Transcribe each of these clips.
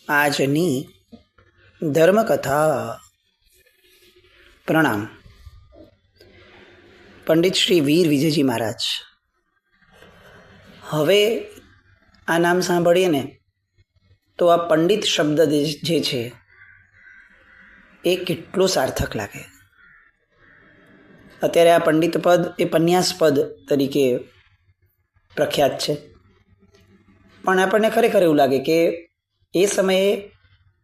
આજની ધર્મકથા. પ્રણામ. પંડિત શ્રી વીર વિજયજી મહારાજ. હવે આ નામ સાંભળીએ ને તો આ પંડિત શબ્દ જે છે એ કેટલો સાર્થક લાગે. અત્યારે આ પંડિત પદ એ પન્યાસ પદ તરીકે પ્રખ્યાત છે, પણ આપણને ખરેખર એવું લાગે કે એ સમયે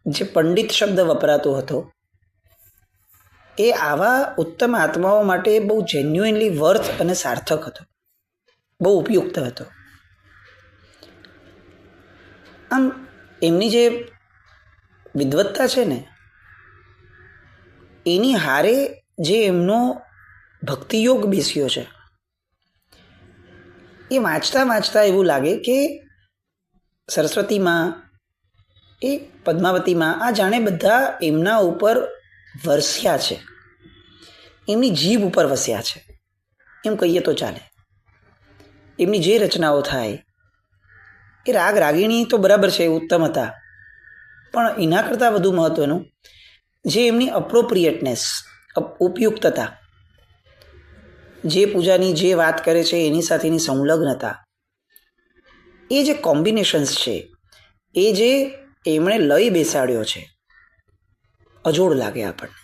જે પંડિત શબ્દ વપરાતો હતો એ આવા ઉત્તમ આત્માઓ માટે બહુ જેન્યુઇનલી વર્થ અને સાર્થક હતો, બહુ ઉપયુક્ત હતો. આમ એમની જે વિદ્વત્તા છે ને એની હારે જે એમનો ભક્તિયોગ બેસ્યો છે એ વાંચતા વાંચતા એવું લાગે કે સરસ્વતીમાં એ પદ્માવતીમાં આ જાણે બધા એમના ઉપર વરસ્યા છે, એમની જીભ ઉપર વસ્યા છે એમ કહીએ તો ચાલે. એમની જે રચનાઓ થાય એ રાગ રાગીણી તો બરાબર છે, ઉત્તમ હતા, પણ એના કરતાં વધુ મહત્વનું જે એમની અપ્રોપ્રિએટનેસ, ઉપયુક્તતા, જે પૂજાની જે વાત કરે છે એની સાથેની સંલગ્નતા, એ જે કોમ્બિનેશન્સ છે, એ જે એમણે લય બેસાડ્યો છે, અજોડ લાગે આપણને.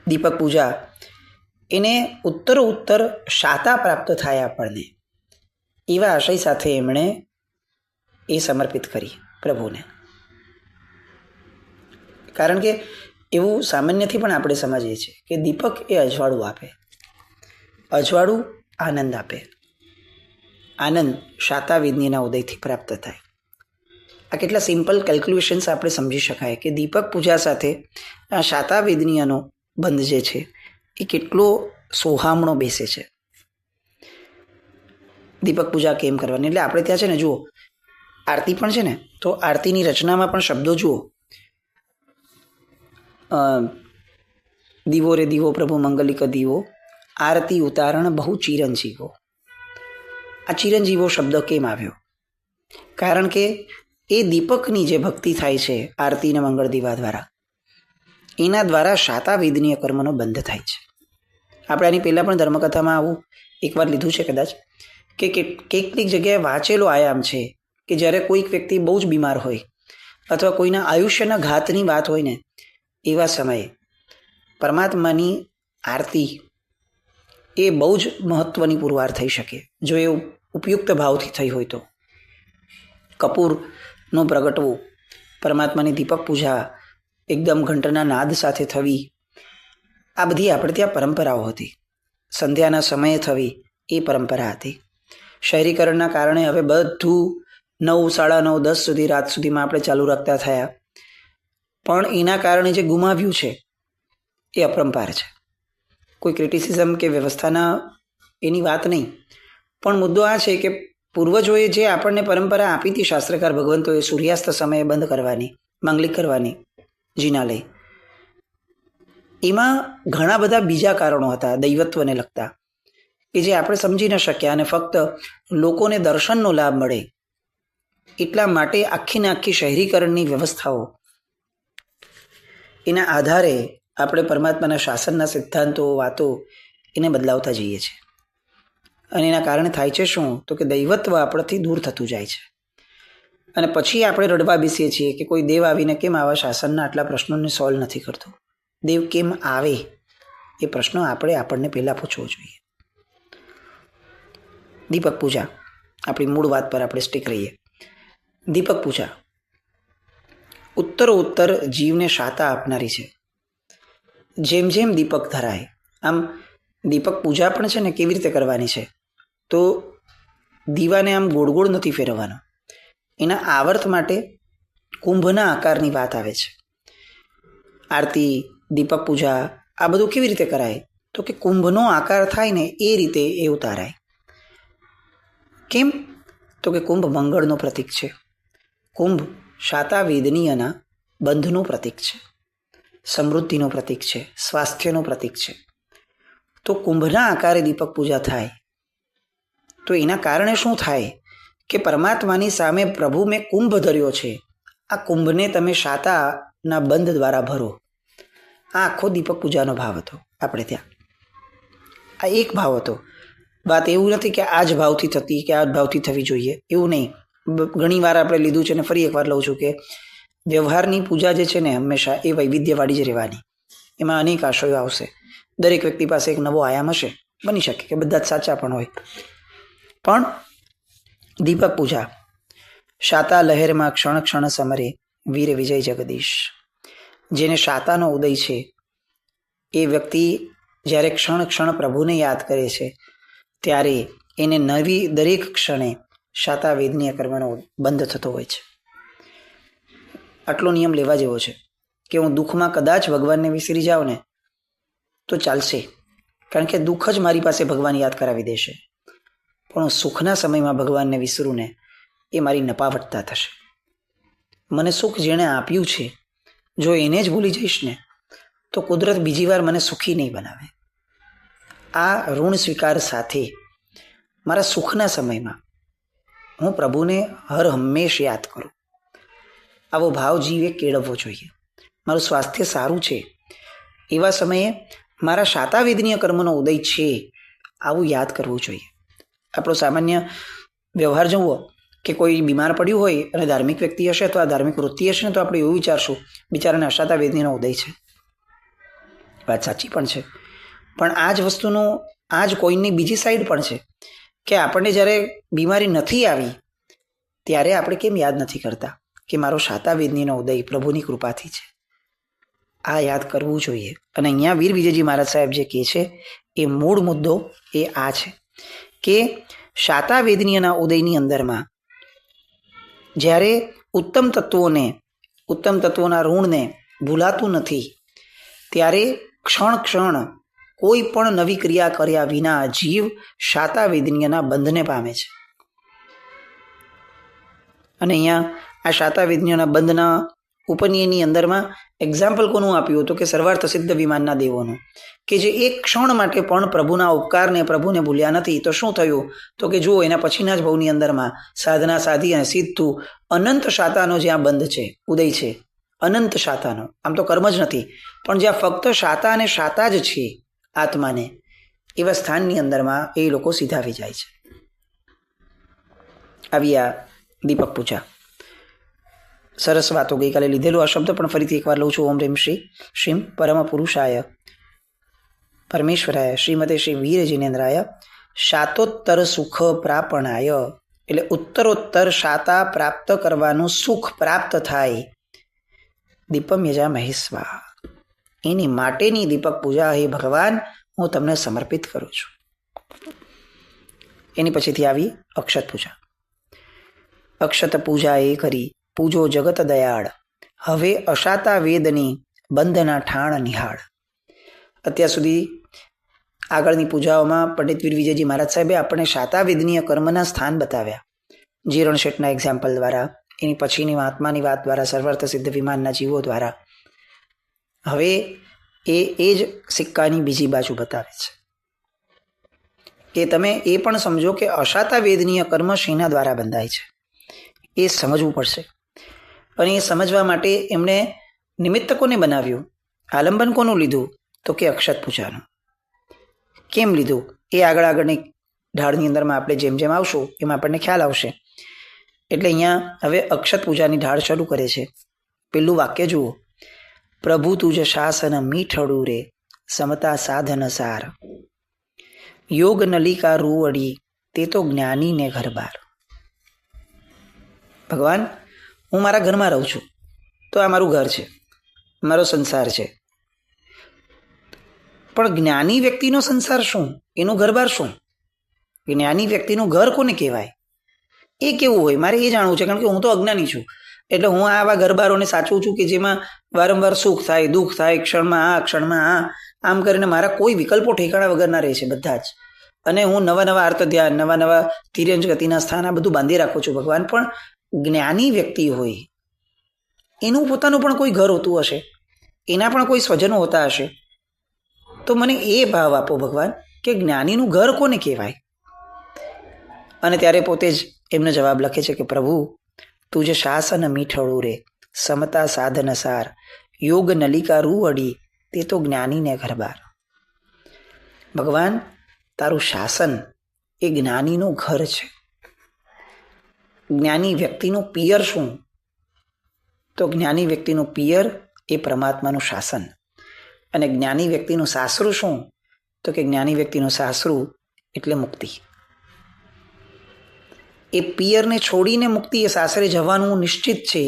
દીપક પૂજા એને ઉત્તરોત્તર શાતા પ્રાપ્ત થાય આપણને એવા આશય સાથે એમણે એ સમર્પિત કરી પ્રભુને. કારણ કે એવું સામાન્યથી પણ આપણે સમજીએ છીએ કે દીપક એ અજવાળું આપે, અજવાળું આનંદ આપે. આનંદ શાતાવિદનીના ઉદયથી પ્રાપ્ત થાય. આ કેટલા સિમ્પલ કેલ્ક્યુલેશન્સ આપણે સમજી શકાય કે દીપક પૂજા સાથે આ શાતાવિદનીયનો બંધ જે છે એ કેટલો સોહામણો બેસે છે. દીપક પૂજા કેમ કરવાની, એટલે આપણે ત્યાં છે ને જુઓ આરતી પણ છે ને, તો આરતીની રચનામાં પણ શબ્દો જુઓ. દીવો રે દીવો પ્રભુ મંગલિક દીવો, આરતી ઉતારણ બહુ ચિરંજીવો. આ ચિરંજીવો શબ્દ કેમ આવ્યો? કારણ કે એ દીપકની જે ભક્તિ થાય છે આરતી અને મંગળ દીવા દ્વારા, એના દ્વારા શાતાવિદનીય કર્મનો બંધ થાય છે. આપણે આની પહેલાં પણ ધર્મકથામાં આવું એકવાર લીધું છે કદાચ, કે કેટલીક જગ્યાએ વાંચેલો આયામ છે કે જ્યારે કોઈક વ્યક્તિ બહુ જ બીમાર હોય અથવા કોઈના આયુષ્યના ઘાતની વાત હોય ને એવા સમયે પરમાત્માની આરતી એ બહુ જ મહત્ત્વની પુરવાર થઈ શકે જો એ ઉપયુક્ત ભાવથી થઈ હોય તો. કપૂરનું પ્રગટવું, પરમાત્માની દીપક પૂજા એકદમ ઘંટના નાદ સાથે થવી, આ બધી આપણે ત્યાં પરંપરાઓ હતી. સંધ્યાના સમયે થવી એ પરંપરા હતી. શહેરીકરણના કારણે હવે બધું 9, 9:30, 10 સુધી રાત સુધીમાં આપણે ચાલુ રાખતા થયા, પણ એના કારણે જે ગુમાવ્યું છે એ અપરંપાર છે. કોઈ ક્રિટિસિઝમ કે વ્યવસ્થાના એની વાત નહીં, પણ મુદ્દો આ છે કે પૂર્વજોએ જે આપણને પરંપરા આપી હતી, શાસ્ત્રકાર ભગવંતોએ સૂર્યાસ્ત સમયે બંધ કરવાની, માંગલિક કરવાની જીનાલય, એમાં ઘણા બધા બીજા કારણો હતા દૈવત્વને લગતા કે જે આપણે સમજી ન શક્યા, અને ફક્ત લોકોને દર્શનનો લાભ મળે એટલા માટે આખીને આખી શહેરીકરણની વ્યવસ્થાઓ એના આધારે આપણે પરમાત્માના શાસનના સિદ્ધાંતો, વાતો એને બદલાવતા જઈએ છીએ. અને એના કારણે થાય છે શું? તો કે દૈવત્વ આપણાથી દૂર થતું જાય છે. અને પછી આપણે રડવા બેસીએ છીએ કે કોઈ દેવ આવીને કેમ આવા શાસનના આટલા પ્રશ્નોને સોલ્વ નથી કરતો. દેવ કેમ આવે એ પ્રશ્નો આપણને પહેલાં પૂછવો જોઈએ. દીપક પૂજા, આપણી મૂળ વાત પર આપણે સ્ટીક રહીએ. દીપક પૂજા ઉત્તરોત્તર જીવને શાતા આપનારી છે. જેમ જેમ દીપક ધરાય, આમ દીપક પૂજા પણ છે ને કેવી રીતે કરવાની છે? તો દીવાને આમ ગોળ ગોળ નથી ફેરવવાનો. એના આવર્ત માટે કુંભના આકારની વાત આવે છે. આરતી, દીપક પૂજા આ બધું કેવી રીતે કરાય? તો કે કુંભનો આકાર થાય ને એ રીતે એ ઉતારાય. કેમ? તો કે કુંભ મંગળનો પ્રતીક છે. કુંભ શાતાવેદનીયના બંધનું પ્રતીક છે, સમૃદ્ધિનું પ્રતીક છે, સ્વાસ્થ્યનું પ્રતીક છે. તો કુંભના આકારે દીપક પૂજા થાય તો એના કારણે શું થાય કે પરમાત્માની સામે પ્રભુ મેં કુંભ ધર્યો છે, આ કુંભને તમે શાતાના બંધ દ્વારા ભરો. આ આખો દીપક પૂજાનો ભાવ હતો આપણે ત્યાં. આ એક ભાવ હતો. વાત એવું નથી કે આ જ ભાવથી થતી કે આ જ ભાવથી થવી જોઈએ, એવું નહીં. ઘણી વાર આપણે લીધું છે ને ફરી એકવાર લઉં છું કે વ્યવહારની પૂજા જે છે ને હંમેશા એ વૈવિધ્યવાળી જ રહેવાની. એમાં અનેક આશયો આવશે. દરેક વ્યક્તિ પાસે એક નવો આયામ હશે. બની શકે કે બધા જ સાચા પણ હોય. પણ દીપક પૂજા, શાતા લહેરમાં ક્ષણ ક્ષણ સમરે વીર વિજય જગદીશ. જેને શાતાનો ઉદય છે એ વ્યક્તિ જ્યારે ક્ષણ ક્ષણ પ્રભુને યાદ કરે છે ત્યારે એને નવી દરેક ક્ષણે શાતા વેદનીય કર્મનો બંધ થતો હોય છે. આટલો નિયમ લેવા જેવો છે કે હું દુઃખમાં કદાચ ભગવાનને વિસરી જાઉં ને તો ચાલશે, કારણ કે દુઃખ જ મારી પાસે ભગવાન યાદ કરાવી દેશે. પણ હું સુખના સમયમાં ભગવાનને વિસરું ને એ મારી નપાવટતા થશે. મને સુખ જેણે આપ્યું છે જો એને જ ભૂલી જઈશ ને તો કુદરત બીજી વાર મને સુખી નહીં બનાવે. આ ઋણ સ્વીકાર સાથે મારા સુખના સમયમાં હું પ્રભુને હર હંમેશ યાદ કરું. આવો ભાવ જીવે કેળવવો જોઈએ. મારું સ્વાસ્થ્ય સારું છે એવા સમયે મારા શાતાવેદનીય કર્મનો ઉદય છે આવું યાદ કરવું જોઈએ. આપણો સામાન્ય વ્યવહાર જુઓ કે કોઈ બીમાર પડ્યું હોય અને ધાર્મિક વ્યક્તિ હશે તો આ ધાર્મિક વૃત્તિ હશે ને તો આપણે એવું વિચારશું બિચારાને અશાતાવેદનીનો ઉદય છે. વાત સાચી પણ છે. પણ આ જ વસ્તુનું આ જ કોઈની બીજી સાઈડ પણ છે કે આપણને જ્યારે બીમારી નથી આવી ત્યારે આપણે કેમ યાદ નથી કરતા કે મારો શાતાવેદનીનો ઉદય પ્રભુની કૃપાથી છે. આ યાદ કરવું જોઈએ. અને અહીંયા વીર વિજયજી મહારાજ સાહેબ જે કહે છે એ મૂળ મુદ્દો એ આ છે કે શાતાવેદનીયના ઉદયની અંદરમાં જ્યારે ઉત્તમ તત્વોના ઋણને ભૂલાતું નથી ત્યારે ક્ષણ ક્ષણ કોઈ પણ નવી ક્રિયા કર્યા વિના જીવ શાતાવેદનીયના બંધને પામે છે. અને અહીંયા આ શાતાવેદનીયના બંધના ઉપનિયની અંદરમાં એક્ઝામ્પલ કોનું આપ્યું હતું કે સર્વાર્થ સિદ્ધ વિમાનના દેવોનું, કે જે એક ક્ષણ માટે પણ પ્રભુના ઉપકારને પ્રભુને ભૂલ્યા નથી. તો શું થયું તો કે જુઓ એના પછીના જ ભાવની અંદરમાં સાધના સાધી અને સીધું અનંત શાતાનો જ્યાં બંધ છે ઉદય છે અનંત શાતાનો, આમ તો કર્મ જ નથી પણ જ્યાં ફક્ત શાતા અને શાતા જ છે આત્માને, એવા સ્થાનની અંદરમાં એ લોકો સીધાવી જાય છે. આવી આ દીપક પૂજા. સરસ વાતો ગઈકાલે લીધેલું આ શબ્દ પણ ફરીથી એકવાર લઉં છું. ઓમ રેમ શ્રીમ પરમ પુરુષાય પરમેશ્વરાય શ્રીમતે શ્રી વીર જિનેન્દ્રાય શાતોત્તર સુખ પ્રાપણાય. એટલે ઉત્તરોત્તર શાતા પ્રાપ્ત કરવાનું સુખ પ્રાપ્ત થાય. દીપમ યજા મહેશ્વા, એની માટેની દીપક પૂજા હે ભગવાન હું તમને સમર્પિત કરું છું. એની પછીથી આવી અક્ષત પૂજા. અક્ષત પૂજા એ કરી પૂજો જગત દયાળ, હવે અશાતા વેદની બંધના ઠાણ નિહાળ. અત્યાર સુધી આગળની પૂજાઓમાં પંડિત વીર વિજયજી મહારાજ સાહેબે આપણને શાતાવેદનીય કર્મના સ્થાન બતાવ્યા જીરણ શેઠના એક્ઝામ્પલ દ્વારા, એની પછીની આત્માની વાત દ્વારા, સર્વાર્થ સિદ્ધ વિમાનના જીવો દ્વારા. હવે એ જ સિક્કાની બીજી બાજુ બતાવે છે કે તમે એ પણ સમજો કે અશાતાવેદનીય કર્મ શેના દ્વારા બંધાય છે એ સમજવું પડશે. અને એ સમજવા માટે એમણે નિમિત્ત કોને બનાવ્યું, આલંબન કોનું લીધું તો કે અક્ષત પૂજાનું. કેમ લીધું એ આગળની ઢાળની અંદરમાં આપણે જેમ જેમ આવશું એમાં આપણને ખ્યાલ આવશે. એટલે અહીંયા હવે અક્ષત પૂજાની ઢાળ શરૂ કરે છે. પેલું વાક્ય જુઓ, પ્રભુ તુજ શાસન મીઠડું રે સમતા સાધન સાર, યોગ નલિકા રૂવડી તે તો જ્ઞાનીને ઘર બાર. ભગવાન હું મારા ઘરમાં રહું છું તો આ મારું ઘર છે, મારો સંસાર છે. પણ જ્ઞાની વ્યક્તિનો સંસાર શું, એનું ઘરબાર શું? જ્ઞાની વ્યક્તિનું ઘર કોને કહેવાય, એ કેવું હોય મારે એ જાણવું છે. કારણ કે હું તો અજ્ઞાની છું એટલે હું આવા ઘરબારોને સાચવું છું કે જેમાં વારંવાર સુખ થાય દુઃખ થાય, ક્ષણમાં આ આમ કરીને મારા કોઈ વિકલ્પો ઠેકાણા વગરના રહે છે બધા જ. અને હું નવા અર્થ ધ્યાન, નવા તિર્યંજ ગતિના સ્થાન આ બધું બાંધી રાખું છું ભગવાન. પણ જ્ઞાની વ્યક્તિ હોય એનું પોતાનું પણ કોઈ ઘર હોતું હશે, એના પણ કોઈ સ્વજનો હોતા હશે. તો મને એ ભાવ આપો ભગવાન કે જ્ઞાનીનું ઘર કોને કહેવાય. અને ત્યારે પોતે જ એમને જવાબ લખે છે કે પ્રભુ તું જે શાસન મીઠડું રે સમતા સાધન સાર, યોગ નલિકા રૂવડી, તે તો જ્ઞાનીને ઘરબાર. ભગવાન, તારું શાસન એ જ્ઞાનીનું ઘર છે. જ્ઞાની વ્યક્તિનું પિયર શું? તો જ્ઞાની વ્યક્તિનું પિયર એ પરમાત્માનું શાસન. અને જ્ઞાની વ્યક્તિનું સાસરું શું? તો કે જ્ઞાની વ્યક્તિનું સાસરું એટલે મુક્તિ. એ પિયરને છોડીને મુક્તિ, એ સાસરે જવાનું નિશ્ચિત છે.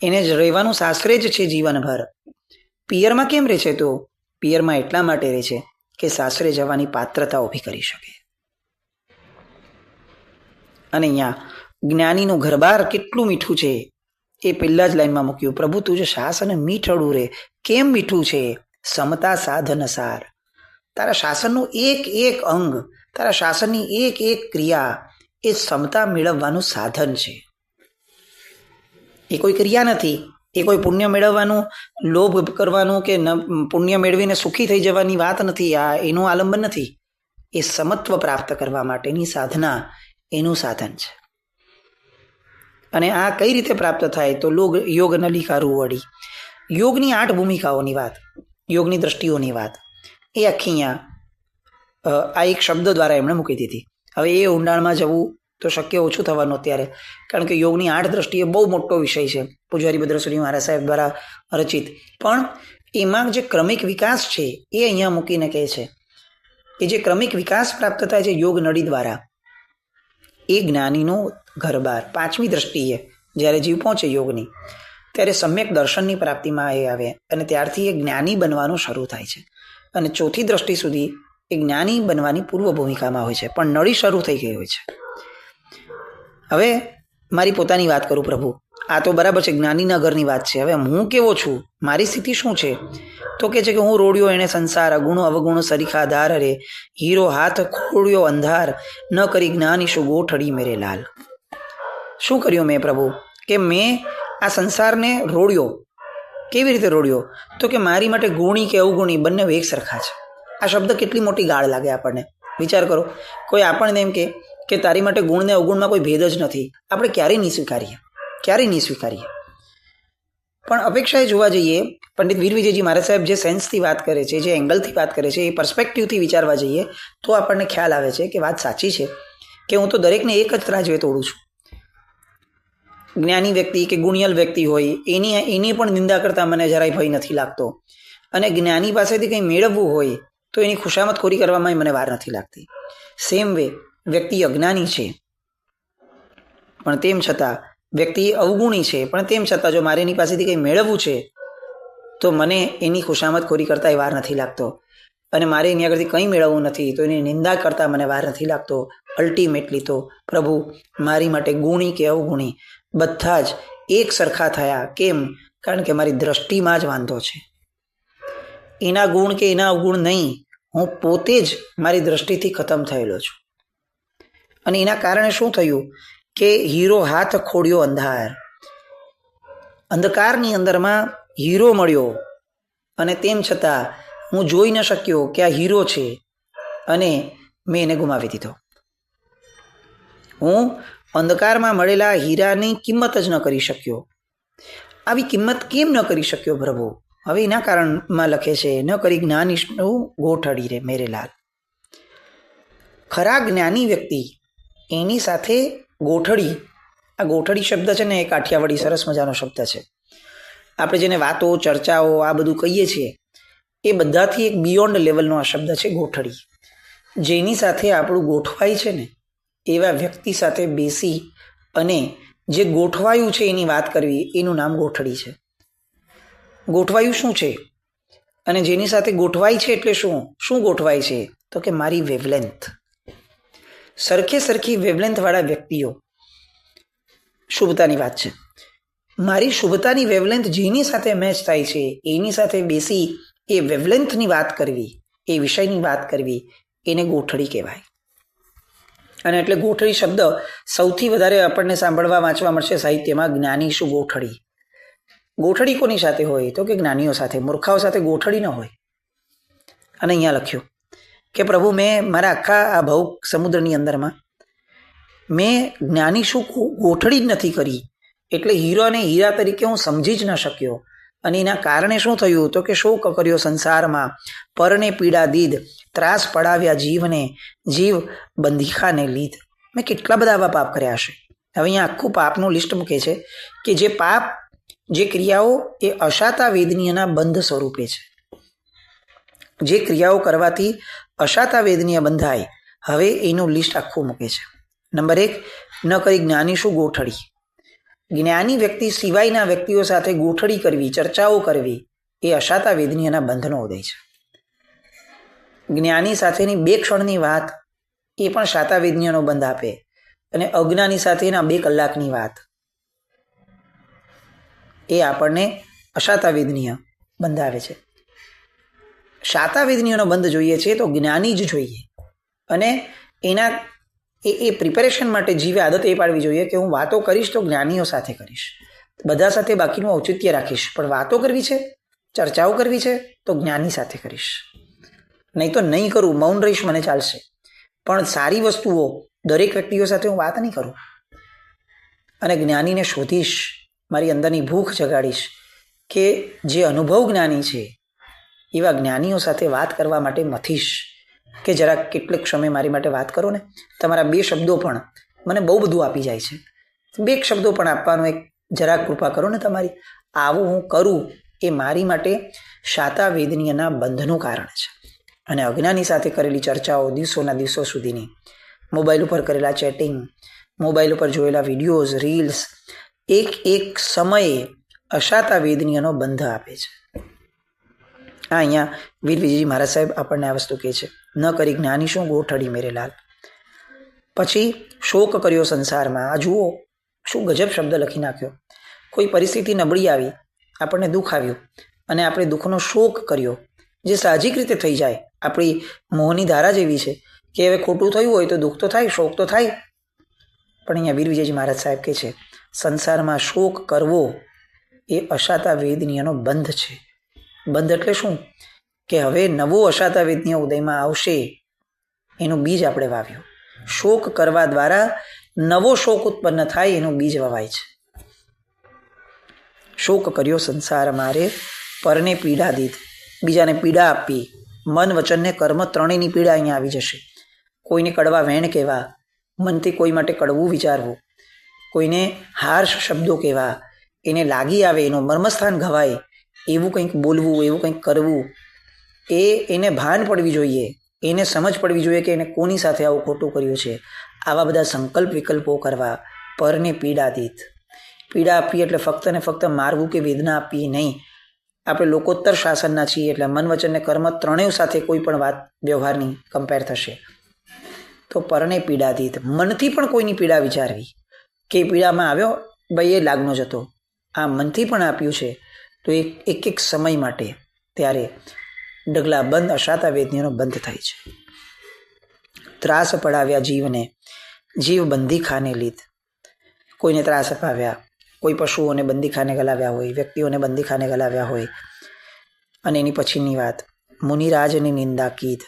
એને જ રહેવાનું સાસરે જ છે જીવનભર. પિયરમાં કેમ રહે છે? તો પિયરમાં એટલા માટે રહે છે કે સાસરે જવાની પાત્રતા ઊભી કરી શકે. અને અહીંયા જ્ઞાનીનું ઘરબાર કેટલું મીઠું છે એ પહેલા જ લાઈનમાં મૂક્યું. પ્રભુ તુજ શાસન મીઠડું રે. કેમ મીઠું છે? સમતા સાધન સાર. તારા શાસનનું એક એક અંગ, તારા શાસનની એક એક ક્રિયા એ સમતા મેળવવાનું સાધન છે. એ કોઈ ક્રિયા નથી, એ કોઈ પુણ્ય મેળવવાનું, લોભ કરવાનું કે પુણ્ય મેળવીને સુખી થઈ જવાની વાત નથી. આ એનું આલંબન નથી. એ સમત્વ પ્રાપ્ત કરવા માટેની સાધના, એનું સાધન છે. અને આ કઈ રીતે પ્રાપ્ત થાય? તો યોગ નલિકા રૂવડી. યોગની 8 ભૂમિકાઓની વાત, યોગની દ્રષ્ટિઓની વાત એ આખી અહીંયા આ એક શબ્દ દ્વારા એમણે મૂકી દીધી. હવે એ ઊંડાણમાં જવું તો શક્ય ઓછું થવાનું અત્યારે, કારણ કે યોગની 8 દ્રષ્ટિએ બહુ મોટો વિષય છે, પૂજ્ય હરિભદ્રસુરી મહારાજ સાહેબ દ્વારા રચિત. પણ એમાં જે ક્રમિક વિકાસ છે એ અહીંયા મૂકીને કહે છે કે જે ક્રમિક વિકાસ પ્રાપ્ત થાય છે યોગ નળી દ્વારા, એ જ્ઞાનીનો ઘરબાર. 5મી દ્રષ્ટિએ જ્યારે જીવ પહોંચે યોગની, ત્યારે સમ્યક દર્શનની પ્રાપ્તિમાં એ આવે અને ત્યારથી એ જ્ઞાની બનવાનું શરૂ થાય છે. અને 4થી દ્રષ્ટિ સુધી એ જ્ઞાની બનવાની પૂર્વ ભૂમિકામાં હોય છે, પણ નળી શરૂ થઈ ગઈ હોય છે. હવે મારી પોતાની વાત કરું. પ્રભુ, આ તો બરાબર છે, જ્ઞાનીના ઘરની વાત છે. હવે હું કેવો છું, મારી સ્થિતિ શું છે? તો કે છે કે હું રોડ્યો એને સંસાર, અગુણો અવગુણો સરીખા ધાર રે, હીરો હાથ ખોડ્યો અંધાર, ન કરી જ્ઞાન ઈશુ ગોઠડી મેરે લાલ. શું કર્યું મેં પ્રભુ? કે મેં આ સંસારને રોડ્યો. કેવી રીતે રોડ્યો? તો કે મારી માટે ગુણી કે અવગુણી બંને એક સરખા છે. આ શબ્દ કેટલી મોટી ગાળ લાગે આપણને. વિચાર કરો, કોઈ આપણને એમ કે તારી માટે ગુણ ને અવગુણમાં કોઈ ભેદ જ નથી. આપણે ક્યારેય નહીં સ્વીકારીએ. પણ અપેક્ષા એ જોવા જઈએ, પંડિત વીર વિજયજી મહારાજ સાહેબ જે સેન્સથી વાત કરે છે, જે એંગલથી વાત કરે છે, એ પર્સ્પેક્ટિવથી વિચારવા જઈએ તો આપણને ખ્યાલ આવે છે કે વાત સાચી છે, કે હું તો દરેકને એક જ ત્રાજવે તોડું છું. જ્ઞાની વ્યક્તિ કે ગુણિયલ વ્યક્તિ હોય એની પણ નિંદા કરતાં મને જરાય ભય નથી લાગતો. અને જ્ઞાની પાસેથી કંઈ મેળવવું હોય તો એની ખુશામતખોરી કરવામાં મને વાર નથી લાગતી. સેમ વે વ્યક્તિ અજ્ઞાની છે પણ તેમ છતાં, વ્યક્તિ અવગુણી છે પણ તેમ છતાં જો મારે એની પાસેથી કંઈ મેળવવું છે તો મને એની ખુશામતખોરી કરતાં વાર નથી લાગતો. અને મારે એની આગળથી કંઈ મેળવવું નથી તો એની નિંદા કરતાં મને વાર નથી લાગતો. અલ્ટિમેટલી તો પ્રભુ મારી માટે ગુણી કે અવગુણી બધા જ એક સરખા થયા. કેમ? કારણ કે મારી દ્રષ્ટિમાં જ વાંધો છે. એના ગુણ કે એના અવગુણ નહીં, હું પોતે જ મારી દ્રષ્ટિથી ખતમ થયેલો છું. અને એના કારણે શું થયું કે હીરો હાથ ખોડ્યો અંધાર. અંધકારની અંદરમાં હીરો મળ્યો અને તેમ છતાં હું જોઈ ન શક્યો કે આ હીરો છે અને મેં એને ગુમાવી દીધો. હું અંધકારમાં મળેલા હીરાની કિંમત જ ન કરી શક્યો. આવી કિંમત કેમ ન કરી શક્યો પ્રભુ? હવે એના કારણમાં લખે છે, ન કરી જ્ઞાન ઈષ્ણુ ગોઠડી રે મેરે લાલ. ખરા જ્ઞાની વ્યક્તિ એની સાથે ગોઠડી, આ ગોઠડી શબ્દ છે ને એ કાઠિયાવાડી સરસ મજાનો શબ્દ છે. આપણે જેને વાતો, ચર્ચાઓ આ બધું કહીએ છીએ એ બધાથી એક બિયોન્ડ લેવલનો આ શબ્દ છે ગોઠડી. જેની સાથે આપણું ગોઠવાય છે ને એવા વ્યક્તિ સાથે બેસી અને જે ગોઠવાયું છે એની વાત કરવી, એનું નામ ગોઠડી છે. ગોઠવાયું શું છે અને જેની સાથે ગોઠવાય છે એટલે શું ગોઠવાય છે? તો કે મારી વેવલેન્થ. સરખી વેવલેન્થવાળા વ્યક્તિઓ, શુભતાની વાત છે, મારી શુભતાની વેવલેન્થ જેની સાથે મેચ થાય છે એની સાથે બેસી એ વેવલેન્થની વાત કરવી, એ વિષયની વાત કરવી, એને ગોઠડી કહેવાય. અને એટલે ગોઠડી શબ્દ સૌથી વધારે આપણને સાંભળવા વાંચવા મળશે સાહિત્યમાં. જ્ઞાની શું ગોઠડી? ગોઠડી કોની સાથે હોય? તો કે જ્ઞાનીઓ સાથે. મૂર્ખાઓ સાથે ગોઠડી ન હોય. અને અહીંયા લખ્યું કે પ્રભુ મેં મારા આખા આ ભૌ સમુદ્રની અંદરમાં મેં જ્ઞાની શું ગોઠડી જ નથી કરી. એટલે હીરોને હીરા તરીકે હું સમજી જ ન શક્યો. અને એના કારણે શું થયું તો કે શોક કર્યો સંસારમાં, પરને પીડા દીધ, ત્રાસ પડાવ્યા જીવને, જીવ બંધીખાને લીધ. મેં કેટલા બધા આવા પાપ કર્યા હશે. હવે અહીંયા આખું પાપનું લિસ્ટ મૂકે છે કે જે પાપ, જે ક્રિયાઓ એ અશાતા વેદનીયના બંધ સ્વરૂપે છે. જે ક્રિયાઓ કરવાથી અશાતા વેદનીય બંધાય, હવે એનું લિસ્ટ આખું મૂકે છે. નંબર 1, ન કરી જ્ઞાની શું ગોઠડી. જ્ઞાની વ્યક્તિ સિવાયના વ્યક્તિઓ સાથે ગોઠડી કરવી, ચર્ચાઓ કરવી, એ અશાતા વેદનીયના બંધનો ઉદય છે. જ્ઞાની સાથેની 2 ક્ષણની વાત એ પણ શાતા વેદનીયનો બંધ આપે, અને અજ્ઞાની સાથેના 2 કલાકની વાત એ આપણને અશાતા વેદનીય બંધ આવે છે. શાતા વેદનીયનો બંધ જોઈએ છે તો જ્ઞાની જ જોઈએ. અને એના એ પ્રિપેરેશન માટે જીવે આદત એ પાડવી જોઈએ કે હું વાતો કરીશ તો જ્ઞાનીઓ સાથે કરીશ, બધા સાથે બાકીનું ઔચિત્ય રાખીશ, પણ વાતો કરવી છે, ચર્ચાઓ કરવી છે તો જ્ઞાની સાથે કરીશ. નહીં તો નહીં કરું, મૌન રહીશ, મને ચાલશે, પણ સારી વસ્તુઓ દરેક વ્યક્તિઓ સાથે હું વાત નહીં કરું. અને જ્ઞાનીને શોધીશ, મારી અંદરની ભૂખ જગાડીશ કે જે અનુભવ જ્ઞાની છે એવા જ્ઞાનીઓ સાથે વાત કરવા માટે મથીશ કે જરાક કેટલાક સમય મારી માટે વાત કરો ને. તમારા 2 શબ્દો પણ મને બહુ બધું આપી જાય છે. 2 શબ્દો પણ આપવાનો એક જરાક કૃપા કરો ને તમારી. આવું હું કરું એ મારી માટે શાતા વેદનીયના બંધનું કારણ છે. અને અજ્ઞાની સાથે કરેલી ચર્ચાઓ, દિવસોના દિવસો સુધીની, મોબાઈલ ઉપર કરેલા ચેટિંગ, મોબાઈલ ઉપર જોયેલા વિડીયોઝ, રીલ્સ, એક સમયે અશાતા વેદનીયનો બંધ આપે છે. અહીંયા વીર વિજયજી મહારાજ સાહેબ આપણને આ વસ્તુ કહે છે, ન કરી જ્ઞાની શું ગોઠડી મેરે લાલ. પછી શોક કર્યો સંસારમાં. આ જુઓ શું ગજબ શબ્દ લખી નાખ્યો. કોઈ પરિસ્થિતિ નબળી આવી, આપણને દુઃખ આવ્યું અને આપણે દુઃખનો શોક કર્યો, જે સાહજિક રીતે થઈ જાય. આપણી મોહની ધારા જેવી છે કે હવે ખોટું થયું હોય તો દુઃખ તો થાય, શોક તો થાય. પણ અહીંયા વીર વિજયજી મહારાજ સાહેબ કહે છે સંસારમાં શોક કરવો એ અશાતા વેદનીયનો બંધ છે. બંધ એટલે શું કે હવે નવો અશાતા વેદનીય ઉદયમાં આવશે, એનું બીજ આપણે વાવ્યું. શોક કરવા દ્વારા નવો શોક ઉત્પન્ન થાય એનું બીજ વવાય છે. શોક કર્યો સંસાર મારે, પરને પીડા દીધ, બીજાને પીડા આપી. મન, વચન ને કર્મ ત્રણેયની પીડા અહીંયા આવી જશે. કોઈને કડવા વેણ કહેવા, મનથી કોઈ માટે કડવું વિચારવું, કોઈને હાર્શ શબ્દો કહેવા, એને લાગી આવે, એનું મર્મસ્થાન ઘવાય એવું કંઈક બોલવું, એવું કંઈક કરવું, એને ભાન પડવી જોઈએ, એને સમજ પડવી જોઈએ કે એને કોની સાથે આવું ખોટું કર્યું છે. આવા બધા સંકલ્પ વિકલ્પો કરવા. પરને પીડા દીધ. પીડા આપવી એટલે ફક્ત ને ફક્ત મારવું કે વેદના આપવી નહીં. આપણે લોકોત્તર શાસનના છીએ એટલે મન, વચન ને કર્મ ત્રણેય સાથે કોઈ પણ વાત વ્યવહારની કમ્પેર થશે. તો પરને પીડા દીધ, મનથી પણ કોઈની પીડા વિચારવી કે પીડામાં આવ્યો ભાઈ, એ લાગનો જતો, આ મનથી પણ આપ્યું છે તો એક સમય માટે ત્યારે ડગલા બંધ અશાતા વેદનીયનો બંધ થાય છે. ત્રાસ પડાવ્યા જીવને, જીવ બંદીખાને લીધ. કોઈને ત્રાસ અપાવ્યા, કોઈ પશુઓને બંદીખાને ગલાવ્યા હોય, વ્યક્તિઓને બંદીખાને ગલાવ્યા હોય. અને એની પછીની વાત, મુનિરાજની નિંદા કીધ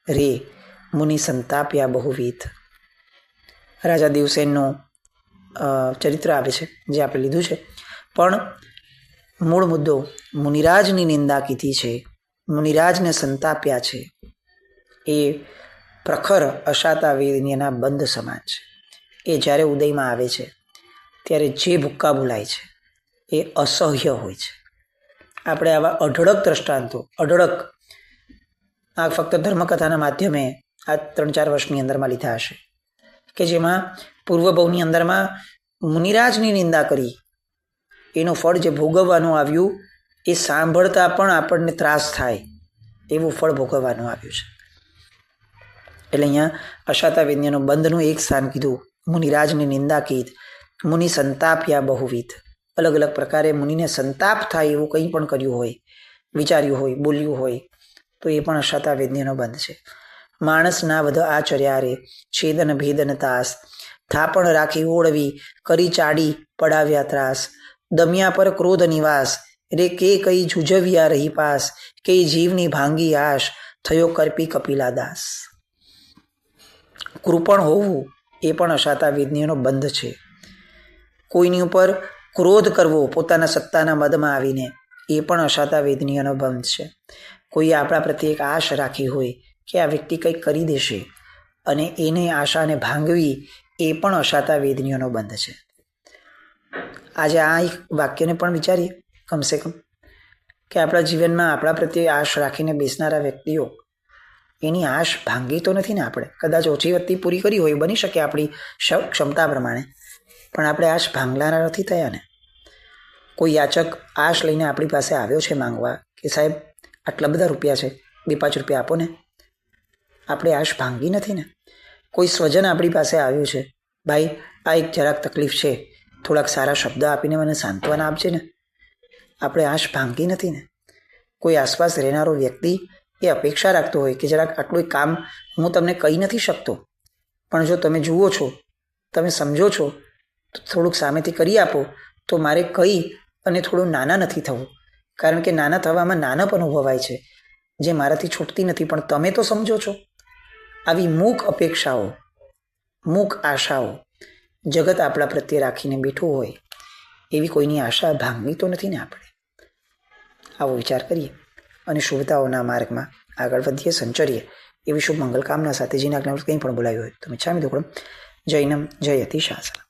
રે, મુનિ સંતાપ્યા બહુવિધ. રાજા દેવસેનનું ચરિત્ર આવે છે જે આપણે લીધું છે, પણ મૂળ મુદ્દો મુનિરાજની નિંદા કીધી છે, મુનિરાજને સંતાપ્યા છે. એ પ્રખર અશાતા વેદનીયના બંધ સમાન છે. એ જ્યારે ઉદયમાં આવે છે ત્યારે જે ભૂક્કા બોલાય છે એ અસહ્ય હોય છે. આપણે આવા અઢળક દ્રષ્ટાંતો, આ ફક્ત ધર્મકથાના માધ્યમે આ 3-4 વર્ષની અંદરમાં લીધા હશે કે જેમાં પૂર્વભવની અંદરમાં મુનિરાજની નિંદા કરી, એનું ફળ જે ભોગવવાનું આવ્યું એ સાંભળતા પણ આપણને ત્રાસ થાય એવું ફળ ભોગવવાનું આવ્યું છે. એટલે અહીંયા અશાતા વેદનીયનો બંધનું એક સ્થાન કીધું. મુનિરાજની નિંદા કીધ, મુનિ સંતાપ્યા બહુવિધ. અલગ અલગ પ્રકારે મુનિને સંતાપ થાય એવું કંઈ પણ કર્યું હોય, વિચાર્યું હોય, બોલ્યું હોય તો એ પણ અશાતા વેદનીયનો બંધ છે. માણસના વધ આચર્યા રે, છેદન ભેદન તાસ, થાપણ રાખી ઓળવી, કરી ચાડી પડાવ્યા ત્રાસ. દમિયા પર ક્રોધ નિવાસ, રે કે કઈ જુજવ્યા રહી પાસ, કે જીવની ભાંગી આશ, થયો કરપી કપિલા દાસ. કૃપણ હોવું એ પણ અશાતા વેદનીયનો બંધ છે. કોઈની ઉપર ક્રોધ કરવો પોતાના સત્તાના મદમાં આવીને એ પણ અશાતા વેદનીયનો બંધ છે. કોઈ આપણા પ્રત્યે એક આશ રાખી હોય કે આ વ્યક્તિ કંઈક કરી દેશે અને એને આશાને ભાંગવી એ પણ અશાતા વેદનીયનો બંધ છે. આજે આ એક વાક્યને પણ વિચારીએ કમસે કમ કે આપણા જીવનમાં આપણા પ્રત્યે આશ રાખીને બેસનારા વ્યક્તિઓ એની આશ ભાંગી તો નથી ને. આપણે કદાચ ઓછી વત્તી પૂરી કરી હોય, બની શકે આપણી ક્ષમતા પ્રમાણે, પણ આપણે આશ ભાંગનારા નથી થયા ને. કોઈ યાચક આશ લઈને આપણી પાસે આવ્યો છે માંગવા કે સાહેબ આટલા બધા રૂપિયા છે, 2-5 રૂપિયા આપો ને. આપણે આશ ભાંગી નથી ને. કોઈ સ્વજન આપણી પાસે આવ્યું છે, ભાઈ આ એક જરાક તકલીફ છે, થોડાક સારા શબ્દ આપીને મને સાંત્વના આપજે ને. આપણે આશ ભાંગી નથી ને. કોઈ આસપાસ રહેનારો વ્યક્તિ એ અપેક્ષા રાખતો હોય કે જરાક આટલું કામ હું તમને કહી નથી શકતો, પણ જો તમે જુઓ છો, તમે સમજો છો તો થોડુંક સામેથી કરી આપો, તો મારે કહી અને થોડું નાના નથી થવું. કારણ કે નાના થવામાં નાનપ અનુભવાય છે જે મારાથી છૂટતી નથી, પણ તમે તો સમજો છો. આવી મૂક અપેક્ષાઓ, મૂક આશાઓ જગત આપણા પ્રત્યે રાખીને બેઠું હોય, એવી કોઈની આશા ભાંગવી તો નથી ને આપણે. આવો વિચાર કરીએ અને શુભતાઓના માર્ગમાં આગળ વધીએ, સંચરીએ એવી શુભ મંગલ કામના સાથે. જેના કંઈ પણ બોલાયું હોય તો મિચ્છામિ દુક્કડમ. જૈનમ જયતિ શાસનમ.